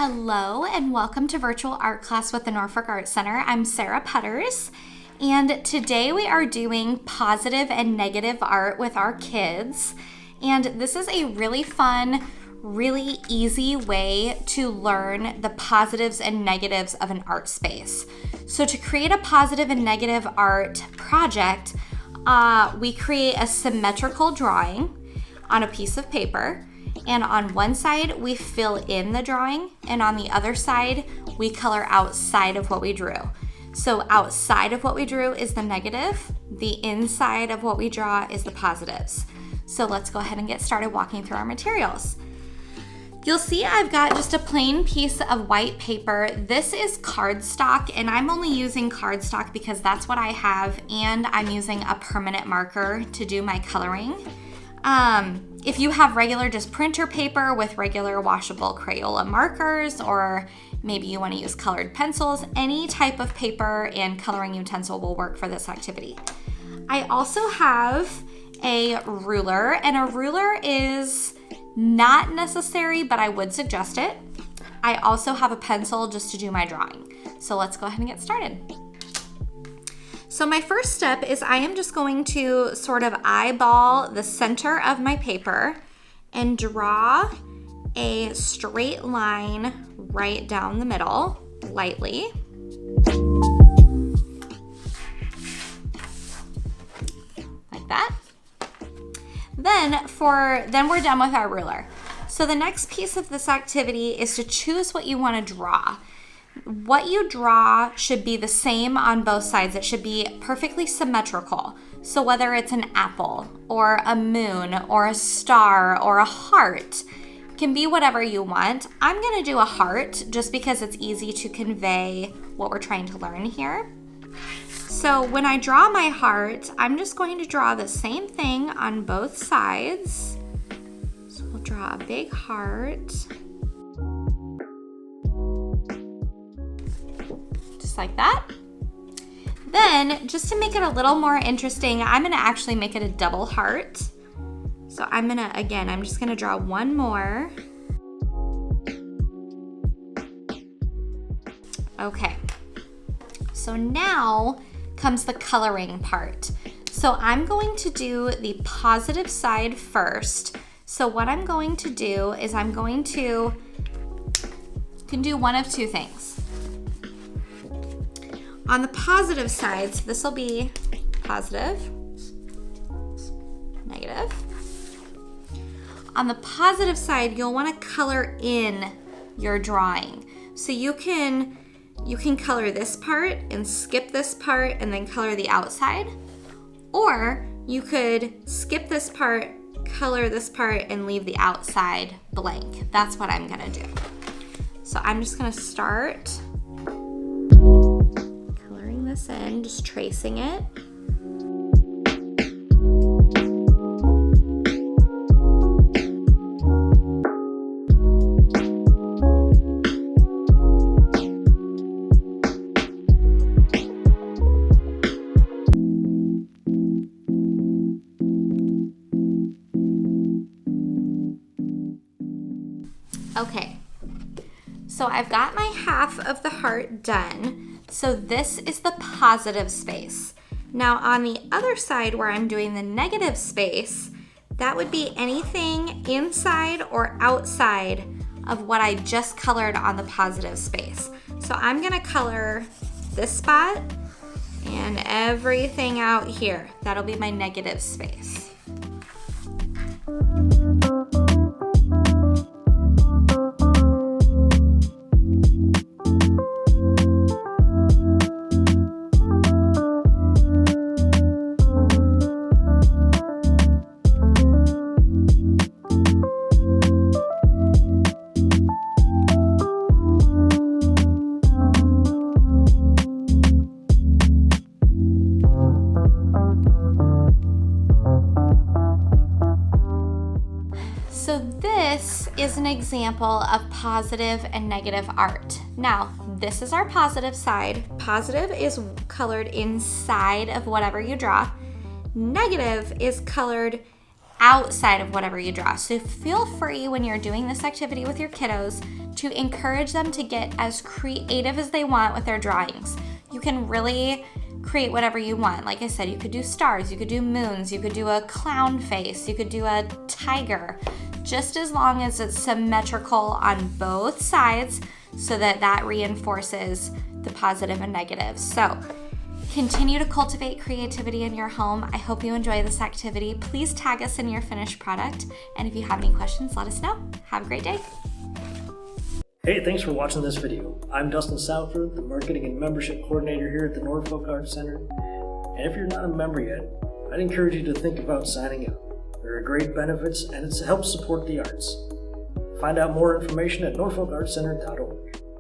Hello and welcome to Virtual Art Class with the Norfolk Art Center. I'm Sara Putters, and today we are doing positive and negative art with our kids. And this is a really fun, really easy way to learn the positives and negatives of an art space. So to create a positive and negative art project, we create a symmetrical drawing on a piece of paper. And on one side, we fill in the drawing, and on the other side, we color outside of what we drew. So outside of what we drew is the negative, the inside of what we draw is the positives. So let's go ahead and get started walking through our materials. You'll see I've got just a plain piece of white paper. This is cardstock, and I'm only using cardstock because that's what I have, and I'm using a permanent marker to do my coloring. If you have regular just printer paper with regular washable Crayola markers, or maybe you want to use colored pencils, any type of paper and coloring utensil will work for this activity. I also have a ruler, and a ruler is not necessary, but I would suggest it. I also have a pencil just to do my drawing. So let's go ahead and get started. So my first step is I am just going to sort of eyeball the center of my paper and draw a straight line right down the middle, lightly. Like that. Then we're done with our ruler. So the next piece of this activity is to choose what you want to draw. What you draw should be the same on both sides. It should be perfectly symmetrical. So whether it's an apple or a moon or a star or a heart, it can be whatever you want. I'm going to do a heart just because it's easy to convey what we're trying to learn here. So when I draw my heart, I'm just going to draw the same thing on both sides. So we'll draw a big heart. Like that. Then, just to make it a little more interesting, I'm going to actually make it a double heart. So I'm just going to draw one more. Okay. So now comes the coloring part. So I'm going to do the positive side first. So what I'm going to do is you can do one of two things. On the positive side, so this will be positive, negative. On the positive side, you'll want to color in your drawing. So you can color this part and skip this part and then color the outside. Or you could skip this part, color this part, and leave the outside blank. That's what I'm gonna do. So I'm just gonna start this in, just tracing it. Okay, so I've got my half of the heart done. So this is the positive space. Now on the other side where I'm doing the negative space, that would be anything inside or outside of what I just colored on the positive space. So I'm gonna color this spot and everything out here. That'll be my negative space. So this is an example of positive and negative art. Now, this is our positive side. Positive is colored inside of whatever you draw. Negative is colored outside of whatever you draw. So feel free when you're doing this activity with your kiddos to encourage them to get as creative as they want with their drawings. You can really create whatever you want. Like I said, you could do stars, you could do moons, you could do a clown face, you could do a tiger, just as long as it's symmetrical on both sides so that reinforces the positive and negative. So continue to cultivate creativity in your home. I hope you enjoy this activity. Please tag us in your finished product. And if you have any questions, let us know. Have a great day. Hey, thanks for watching this video. I'm Dustin Southford, the Marketing and Membership Coordinator here at the Norfolk Arts Center. And if you're not a member yet, I'd encourage you to think about signing up. There are great benefits and it helps support the arts. Find out more information at norfolkartscenter.org.